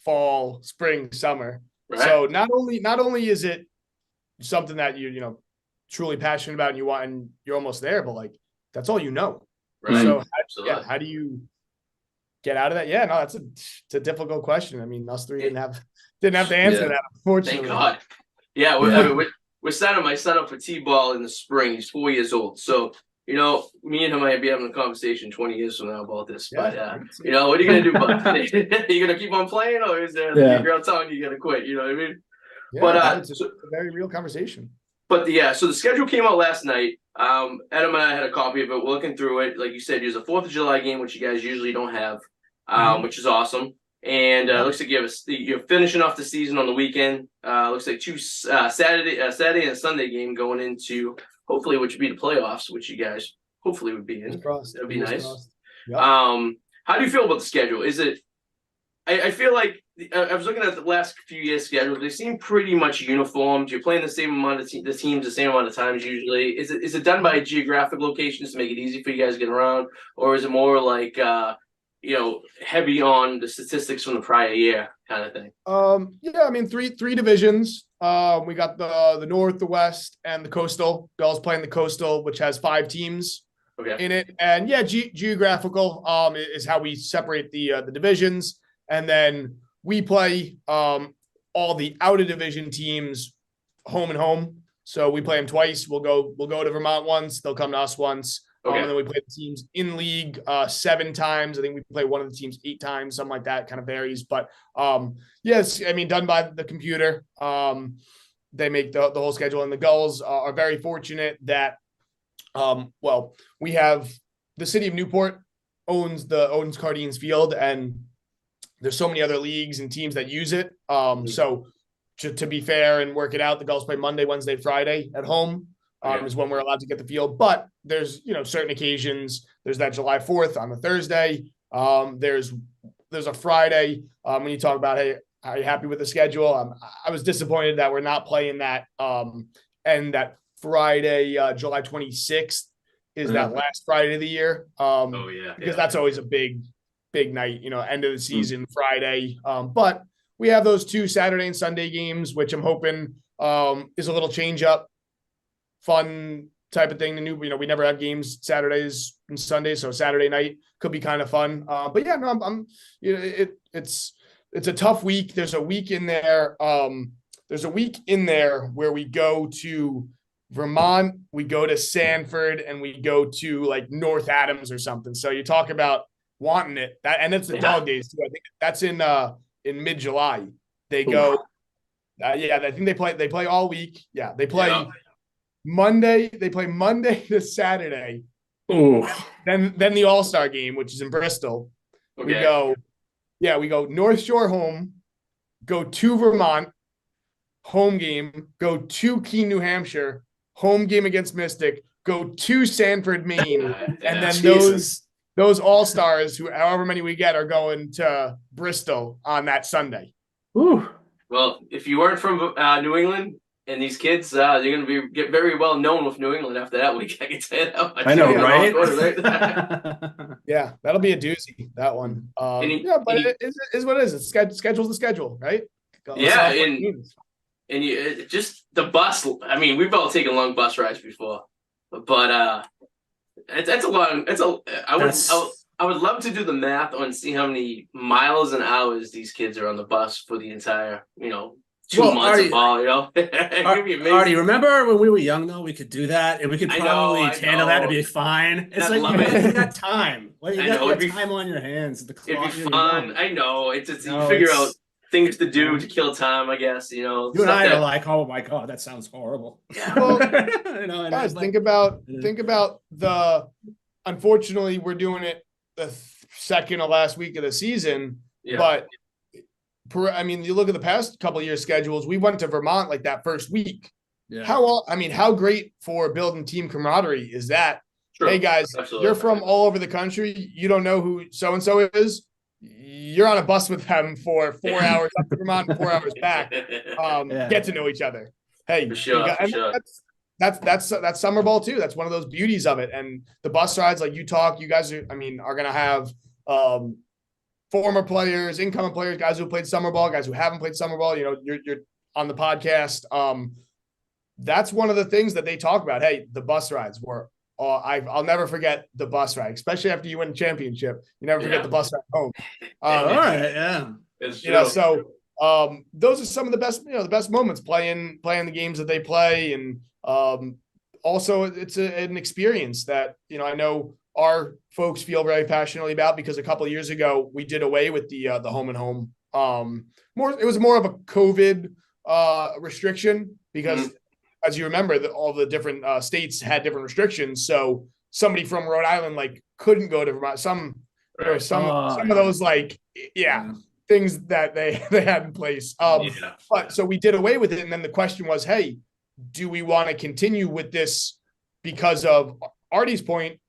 fall, spring, summer. Right. So not only is it something that you truly passionate about and you want, and you're almost there, but like that's all you know. Right. So how do you get out of that? Yeah, no, it's a difficult question. I mean, us three didn't have to answer that, unfortunately. Thank God. Yeah, we're signing my son up for T-ball in the spring. He's 4 years old. So, me and him might be having a conversation 20 years from now about this. But, what are you going to do about it? Are you going to keep on playing, or is there a girl telling you got to quit? You know what I mean? Yeah, but it's a very real conversation. But so the schedule came out last night. Adam and I had a copy of it. We're looking through it. Like you said, there's a 4th of July game, which you guys usually don't have, which is awesome. And looks like you're finishing off the season on the weekend. Looks like 2 Saturday and a Sunday game going into hopefully which would be the playoffs, which you guys hopefully would be in. That'd be nice. Yep. How do you feel about the schedule? Is it? I feel like I was looking at the last few years' schedule. They seem pretty much uniformed. You're playing the same amount of the teams the same amount of times usually. Is it done by geographic locations to make it easy for you guys to get around, or is it more like heavy on the statistics from the prior year kind of thing? Yeah, I mean three divisions. We got the North, the West, and the Coastal. Gulls playing the Coastal, which has 5 teams in it, and geographical is how we separate the divisions. And then we play all the out of division teams home and home. So we play them twice. We'll go to Vermont once. They'll come to us once. And then we play the teams in league 7 times. I think we play one of the teams 8 times, something like that. Kind of varies. But yes, I mean, done by the computer. They make the whole schedule. And the Gulls are very fortunate that, we have the city of Newport owns Cardines Field, and there's so many other leagues and teams that use it. So to be fair and work it out, the Gulls play Monday, Wednesday, Friday at home is when we're allowed to get the field. But there's, certain occasions. There's that July 4th on a Thursday. There's a Friday. When you talk about, hey, are you happy with the schedule? I was disappointed that we're not playing that. And that Friday, July 26th is that last Friday of the year. Because that's always a big night, end of the season, Friday. But we have those 2 Saturday and Sunday games, which I'm hoping is a little change up, fun type of thing. We never have games Saturdays and Sundays, so Saturday night could be kind of fun. But yeah, no, it's a tough week. There's a week in there. There's a week in there where we go to Vermont, we go to Sanford, and we go to like North Adams or something. So you talk about wanting it, and it's the dog days too. I think that's in mid-July. They go, I think they play all week. Yeah, they play Monday. They play Monday to Saturday. Ooh. Then the All-Star game, which is in Bristol. We go North Shore home, go to Vermont, home game, go to Keene, New Hampshire, home game against Mystic, go to Sanford, Maine, and then those All-Stars, however many we get, are going to Bristol on that Sunday. Ooh. Well, if you weren't from New England and these kids, you're going to get very well known with New England after that week. I can tell you that much. I know, right? Yeah, that'll be a doozy, that one. It is what it is. It's schedule's the schedule, right? And you just the bus. I mean, we've all taken long bus rides before, but that's a lot. I would love to do the math on see how many miles and hours these kids are on the bus for the entire 2 months of ball. Arty, remember when we were young though? We could do that, and we could probably handle that. It'd be fine. It's like you got time. You got time on your hands. It'd be fun. I know. It's you figure out things to do to kill time, I guess. You and I are like, oh my god, that sounds horrible. Yeah. Well, guys, think about the. Unfortunately, we're doing it the second to last week of the season, but you look at the past couple of years' schedules. We went to Vermont like that first week. Yeah. How great for building team camaraderie is that? True. Hey guys, absolutely. You're from all over the country. You don't know who so and so is. You're on a bus with them for 4 hours up to Vermont and 4 hours back. Get to know each other. Hey, for sure. That's summer ball too. That's one of those beauties of it. And the bus rides, like you guys are going to have former players, incoming players, guys who played summer ball, guys who haven't played summer ball. You're on the podcast. That's one of the things that they talk about. Hey, the bus rides were. I'll never forget the bus ride, especially after you win a championship. You never forget the bus ride home. All right, yeah. So those are some of the best moments playing the games that they play, and also it's an experience that I know our folks feel very passionately about, because a couple of years ago we did away with the home and home. It was more of a COVID restriction, because as you remember, all the different states had different restrictions. So somebody from Rhode Island like couldn't go to Vermont. There were some of those things that they had in place. But so we did away with it, and then the question was, hey, do we want to continue with this? Because of Arty's point,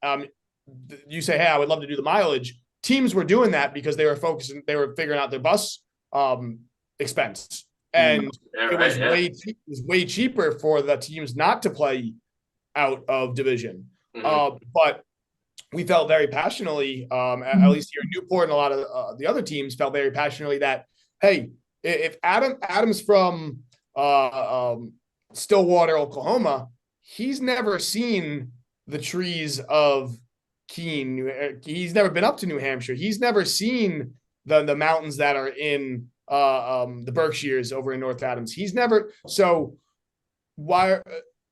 you say, hey, I would love to do the mileage. Teams were doing that because they were figuring out their bus expense, and it was way cheaper for the teams not to play out of division. But we felt very passionately, at least here in Newport, and a lot of the other teams felt very passionately that, hey, if Adam's from Stillwater, Oklahoma, he's never seen the trees of Keene. He's never been up to New Hampshire. He's never seen the mountains that are in the Berkshires over in North Adams. He's never. So why?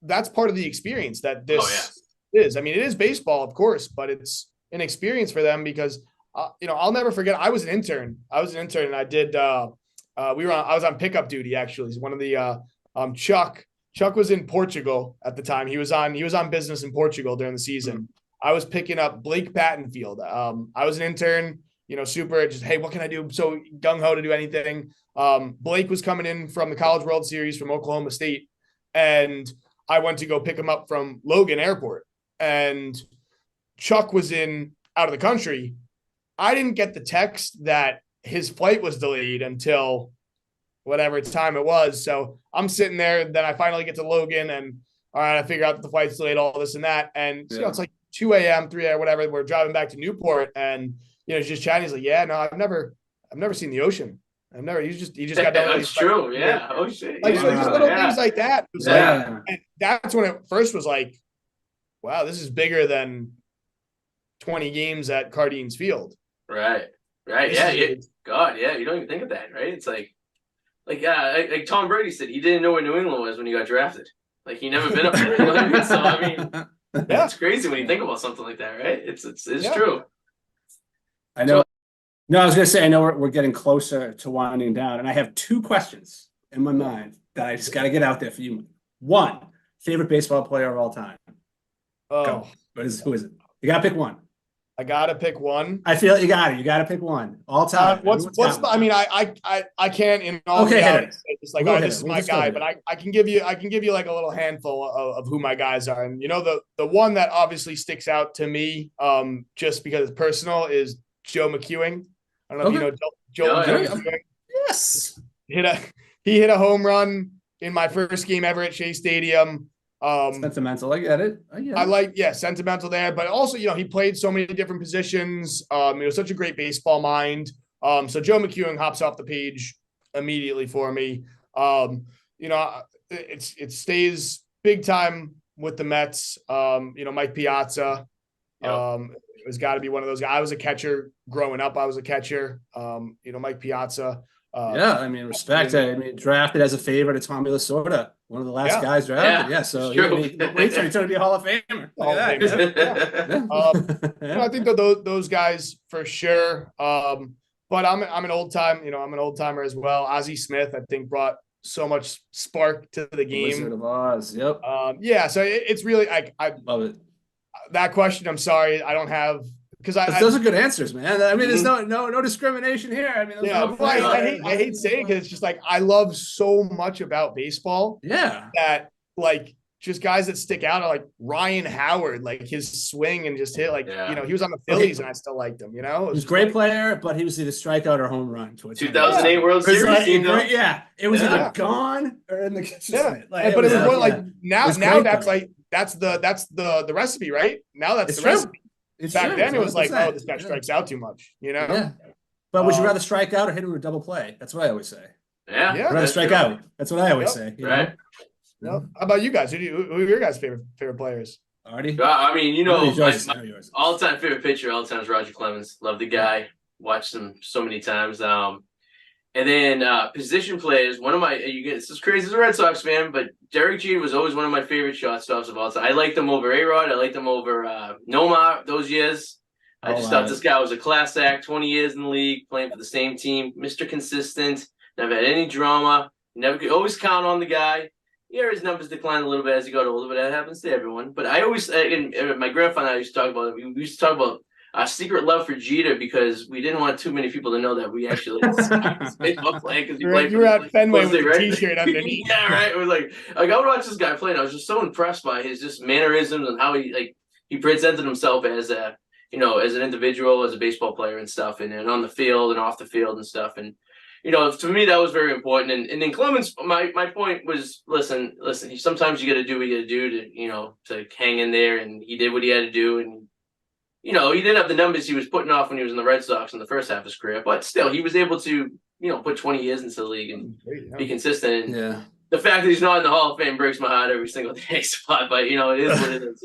That's part of the experience that this is. I mean, it is baseball, of course, but it's an experience for them because I'll never forget. I was an intern. And I did. I was on pickup duty actually. He's one of the Chuck was in Portugal at the time. He was on business in Portugal during the season. I was picking up Blake Pattonfield. I was an intern, super just, hey, what can I do? So gung-ho to do anything. Blake was coming in from the College World Series from Oklahoma State, and I went to go pick him up from Logan Airport. And Chuck was out of the country. I didn't get the text that his flight was delayed until whatever time it was. So I'm sitting there, then I finally get to Logan, and all right, I figure out that the flight's delayed, all this and that. And it's like 2 a.m., 3 a.m., whatever. We're driving back to Newport, and he's just chatting. He's like, "Yeah, no, I've never seen the ocean. He just got done." That's true. Yeah. Oh shit. Like, so just little things like that. It was and that's when it first was like, wow, this is bigger than 20 games at Cardines Field. Right. Yeah. God, yeah. You don't even think of that, right? It's like Tom Brady said, he didn't know where New England was when he got drafted. Like, he never been up there. You know what I mean? So I mean, it's crazy when you think about something like that, right? It's true. I know. No, I was gonna say, I know we're getting closer to winding down, and I have 2 questions in my mind that I just got to get out there for you. 1, favorite baseball player of all time. Oh, who is it? You gotta pick one. I gotta pick one. I feel you got it. You gotta pick one. All time. I mean, I can't in all reality say just like, this is my guy, but I can give you like a little handful of who my guys are. And the one that obviously sticks out to me, just because it's personal, is Joe McEwing. I don't know if you know Joe McEwing. Yes. He hit a home run in my first game ever at Shea Stadium. Sentimental. I get it. Sentimental there, but also, he played so many different positions. He was such a great baseball mind. So Joe McEwing hops off the page immediately for me. It stays big time with the Mets. Mike Piazza. It was got to be one of those guys. I was a catcher growing up. Mike Piazza. Respect. Drafted as a favorite at Tommy Lasorda, one of the last guys drafted. Yeah, so he's going to be a Hall of Famer. I think that those guys for sure. But I'm an old time. I'm an old timer as well. Ozzie Smith, I think, brought so much spark to the game. Wizard of Oz. Yep. So it's really I love it. That question, I'm sorry, I don't have. Because those are good answers, man. I mean, there's no discrimination here. I mean, I hate saying, because it's just like, I love so much about baseball. Yeah. That like just guys that stick out are like Ryan Howard, like his swing and just hit he was on the Phillies and I still liked him. He was a great player, but he was either strikeout or home run. 2008 World Series team, though. It was either gone or in the kitchen. But it was now that's the recipe, right? Now that's the recipe. Back then, it was like, oh, this guy strikes out too much, Yeah. But would you rather strike out or hit him with a double play? That's what I always say. Yeah. I'd rather strike out. That's what I always say. Right. How about you guys? Who are your guys' favorite players? Arty? I mean, my all-time favorite pitcher all time is Roger Clemens. Love the guy. Watched him so many times. And then position players, this is crazy as a Red Sox fan, but Derek Jeter was always one of my favorite shortstops of all time. I liked him over A-Rod. I liked him over Nomar those years. I just thought this guy was a class act, 20 years in the league, playing for the same team, Mr. Consistent, never had any drama, never could always count on the guy. Yeah, his numbers decline a little bit as he got older, but that happens to everyone. But I always, and my grandfather and I used to talk about it. We used to talk about our secret love for Jeter because we didn't want too many people to know that we actually like this baseball player because he played. You were at Fenway with State, the right? T-shirt underneath. Yeah, right. It was like I would watch this guy play, and I was just so impressed by his just mannerisms and how he presented himself as a as an individual, as a baseball player and stuff, and on the field and off the field and stuff. And to me that was very important. And then Clemens, my point was, listen. Sometimes you got to do what you got to do to hang in there, and he did what he had to do. And he didn't have the numbers he was putting off when he was in the Red Sox in the first half of his career, but still he was able to put 20 years into the league and be consistent. And Yeah. the fact that he's not in the Hall of Fame breaks my heart every single day. Spot, but it is what it is.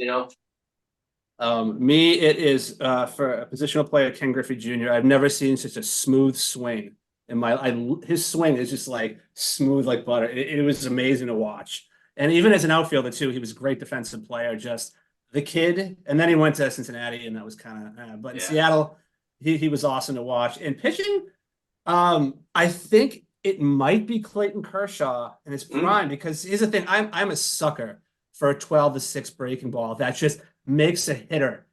Me, it is for a positional player, Ken Griffey Jr. I've never seen such a smooth swing in his swing is just like smooth like butter. It was amazing to watch. And even as an outfielder too, he was a great defensive player. Just the kid, and then he went to Cincinnati, and that was kind of. But in Seattle, he was awesome to watch. And pitching, I think it might be Clayton Kershaw in his prime because here's the thing: I'm a sucker for a 12-6 breaking ball that just makes a hitter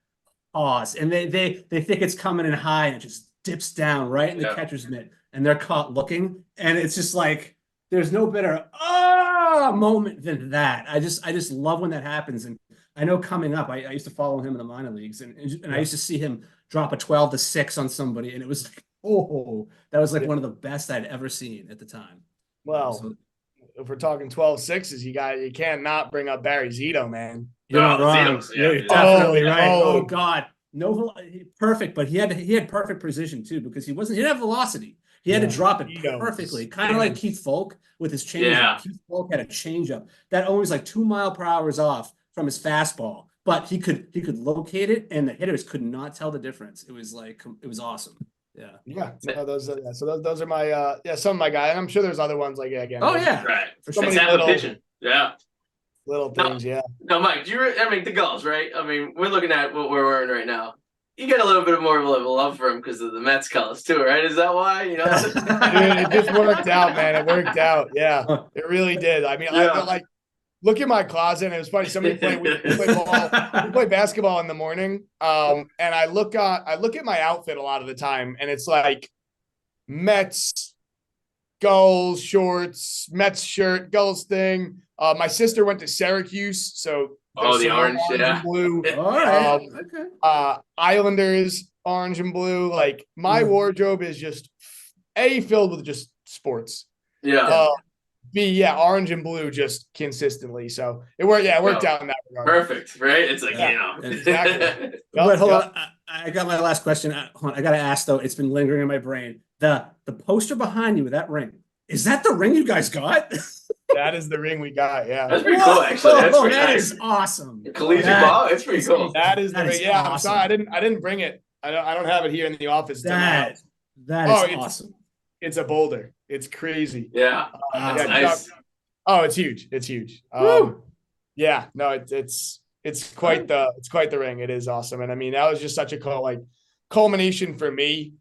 pause, and they think it's coming in high and it just dips down right in the catcher's mitt, and they're caught looking, and it's just like there's no better moment than that. I just love when that happens. And I know coming up, I used to follow him in the minor leagues, and I used to see him drop a 12-6 on somebody, and it was like, that was like one of the best I'd ever seen at the time. Well, if we're talking 12-6s, you can't not bring up Barry Zito, man. You're not wrong. You're definitely right. Oh God, no, perfect. But he had perfect precision too, because he didn't have velocity. He had to drop it perfectly, kind of like Keith Folk with his changeup. Yeah. Keith Folk had a changeup that always like 2 mile/hour off from his fastball, but he could locate it, and the hitters could not tell the difference. It was awesome. Yeah. So those are my some of my guys, and I'm sure there's other ones like again. Oh yeah, right. For so many little, little things. No, Mike, the Gulls, right? I mean, we're looking at what we're wearing right now. You get a little bit more of a love for him because of the Mets colors too, right? Is that why? Dude, it just worked out, man. It worked out. Yeah, it really did. I mean, I look at my closet, and it was funny. Somebody we play basketball in the morning, and I look at my outfit a lot of the time, and it's like Mets, Gulls shorts, Mets shirt, Gulls thing. My sister went to Syracuse, so the orange and blue. All right. Okay. Islanders, orange and blue. Like my wardrobe is just filled with just sports. Yeah. B, orange and blue just consistently. So it worked. Yeah, it worked out in that regard. Perfect, right? It's like exactly. But hold on, I got my last question. I got to ask though. It's been lingering in my brain. The poster behind you with that ring, is that the ring you guys got? That is the ring we got. Yeah, that's pretty cool. Actually, that's pretty that nice. Is awesome. Collegiate ball. It's pretty cool. That is the ring. Yeah, awesome. I'm sorry, I didn't bring it. I don't have it here in the office. That is awesome. It's a boulder. It's crazy. Yeah. Nice. It's huge. It's huge. Yeah, no, it's quite the ring. It is awesome. And I mean, that was just such a culmination for me.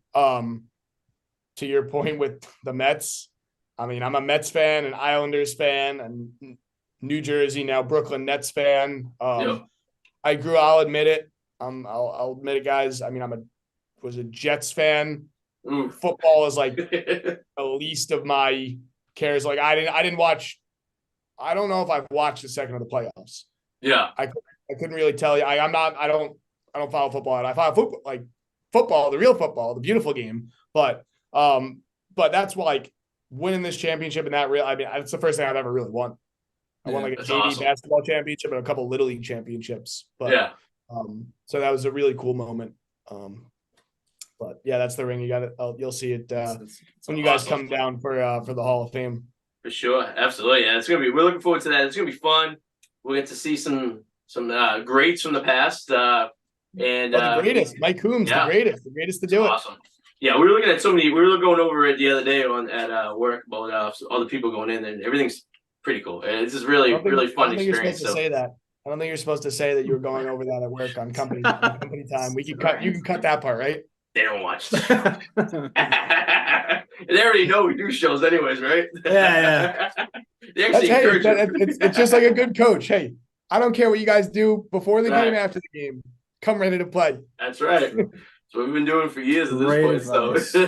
To your point with the Mets, I mean, I'm a Mets fan, an Islanders fan, and New Jersey, now Brooklyn Nets fan. I'll admit it. I'll admit it, guys. I mean, was a Jets fan. Football is like the least of my cares. Like I didn't watch. I don't know if I've watched the second of the playoffs. Yeah, I couldn't really tell you. I don't follow football. And I follow football, the real football, the beautiful game. But that's like winning this championship and it's the first thing I've ever really won. I won like a JV basketball championship and a couple Little League championships. But so that was a really cool moment. But yeah, that's the ring. You got it. You'll see it when you guys come down for the Hall of Fame. For sure, absolutely. Yeah, we're looking forward to that. It's gonna be fun. We'll get to see some greats from the past. The greatest, Mike Coombs, the greatest to do it. Awesome. Yeah, we were looking at so many. We were going over it the other day at work about all the people going in, and everything's pretty cool. And it's just really fun experience. You're supposed to say that. I don't think you're supposed to say that you were going over that at work on company time. You can cut that part, right? They don't watch that. They already know we do shows anyways, right? Yeah. They actually encourage us. It's just like a good coach. Hey, I don't care what you guys do before the Right. game, after the game. Come ready to play. That's right. That's what we've been doing for years at this Great point. advice. So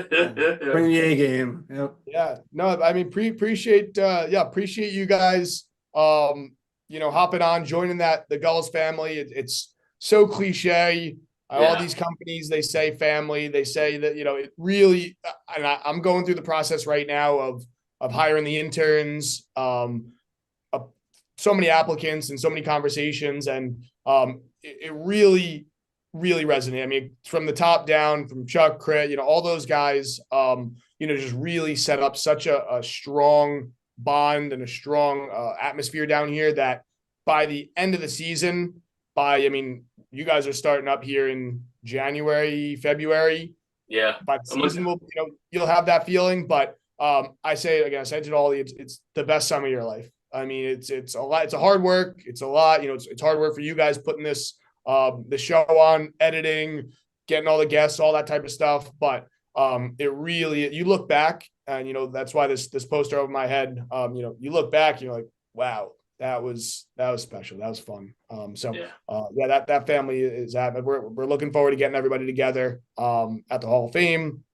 Bring the A game. Yep. Yeah, no, I mean, appreciate you guys, hopping on, joining the Gulls family. It's so cliche. All these companies, they say family, they say that, it really, and I'm going through the process right now of hiring the interns, so many applicants and so many conversations, and it really, really resonated. I mean, from the top down, from Chuck, Crit, all those guys, just really set up such a strong bond and a strong atmosphere down here that by the end of the season, you guys are starting up here in January, February. yeah, By the season, you'll have that feeling. But I say it again, I said it all. It's the best summer of your life. I mean, it's a lot. It's a hard work. It's a lot. It's hard work for you guys putting this the show on, editing, getting all the guests, all that type of stuff. But it really, you look back, and that's why this poster over my head. You look back, you're like, wow. That was special. That was fun. That family is at. We're looking forward to getting everybody together at the Hall of Fame.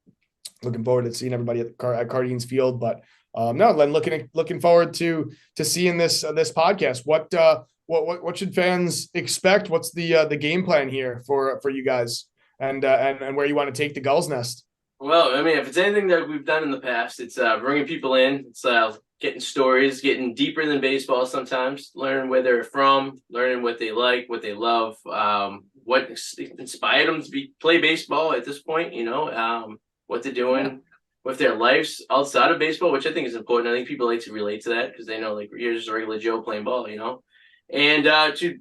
Looking forward to seeing everybody at Cardines Field. But Len, looking forward to seeing this podcast. What should fans expect? What's the game plan here for you guys, and where you want to take the Gulls Nest? Well, I mean, if it's anything that we've done in the past, it's bringing people in. It's getting stories, getting deeper than baseball sometimes, learning where they're from, learning what they like, what they love, what inspired them to play baseball at this point, what they're doing with their lives outside of baseball, which I think is important. I think people like to relate to that because they know, like, you're just a regular Joe playing ball, And to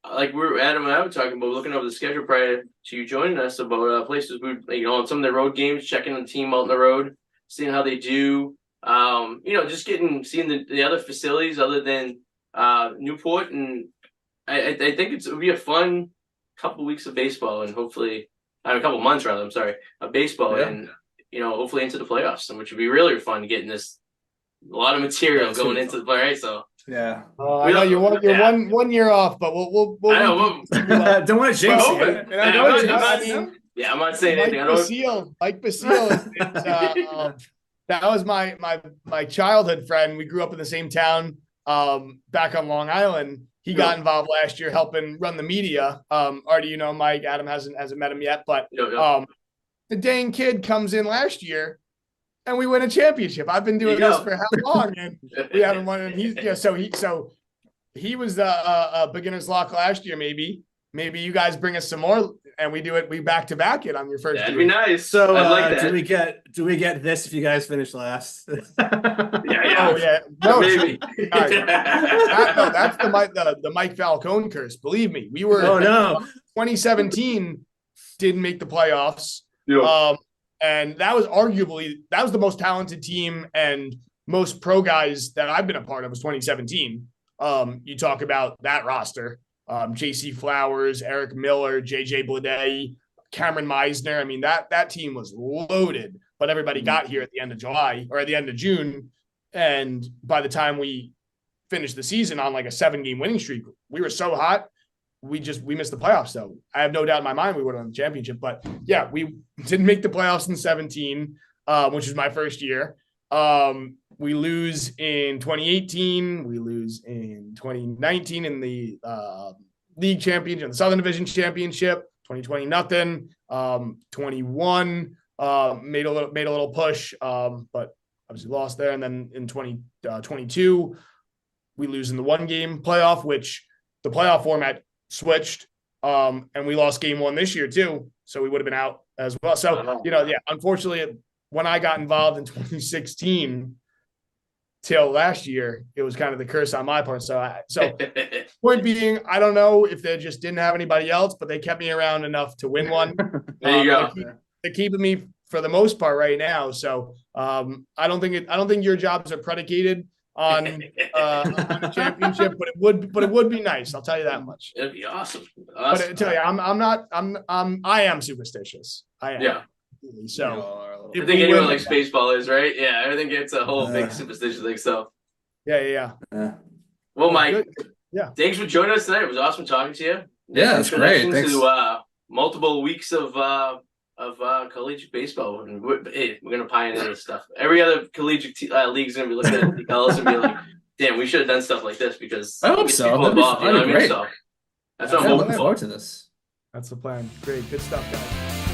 like Adam and I were talking about, looking over the schedule prior to you joining us, about places we, on some of the road games, checking the team out on the road, seeing how they do. Just seeing the other facilities other than Newport, and I think it'll be a fun couple weeks of baseball, and hopefully a couple months rather. I'm sorry, of baseball, and hopefully into the playoffs, which would be really fun. Getting a lot of material going into the play, right? So yeah, I know you're 1 year off, but we'll I know, don't want to jinx it. I'm not saying anything. Mike Basile. That was my childhood friend. We grew up in the same town back on Long Island. He got involved last year helping run the media. Arty, Mike, Adam hasn't met him yet, but the dang kid comes in last year and we win a championship. I've been doing this for how long, and we haven't won. And so he was the beginner's luck last year. Maybe you guys bring us some more. And we back to back it on your first. That'd be nice. So like that. do we get this if you guys finish last? Yeah. Oh yeah. No, maybe. That's the Mike Falcone curse. Believe me, we were. Oh no. 2017 didn't make the playoffs. Yeah. And that was the most talented team and most pro guys that I've been a part of was 2017. You talk about that roster. J.C. Flowers, Eric Miller, J.J. Blade, Cameron Meisner. I mean, that team was loaded, but everybody got here at the end of July or at the end of June. And by the time we finished the season on like a 7-game winning streak, we were so hot, we missed the playoffs. So I have no doubt in my mind we would have won the championship. But yeah, we didn't make the playoffs in 17, which was my first year. We lose in 2018. We lose in 2019 in the league championship, the Southern Division Championship. 2020 nothing. 21 made a little push, but obviously lost there. And then in 2022, we lose in the 1-game playoff, which the playoff format switched, and we lost game 1 this year too. So we would have been out as well. So unfortunately, when I got involved in 2016. Till last year, it was kind of the curse on my part. So point being, I don't know if they just didn't have anybody else, but they kept me around enough to win one. There you go. They're keeping me for the most part right now. So I don't think your jobs are predicated on a championship, but it would be nice. I'll tell you that much. It'd be awesome. But I tell you, I am superstitious. I am. Yeah. So I think anyone likes baseball is right. Yeah, I think it's a whole big superstitious thing. So yeah. Well, Mike, yeah, thanks for joining us tonight. It was awesome talking to you. Yeah, it's great. Thanks. To multiple weeks of collegiate baseball. We're gonna pioneer this stuff. Every other collegiate league is gonna be looking at the Gulls and be like, "Damn, we should have done stuff like this." Because I hope so. People involved, you know what I mean? So that's what I'm looking forward to this. That's the plan. Great, good stuff, guys.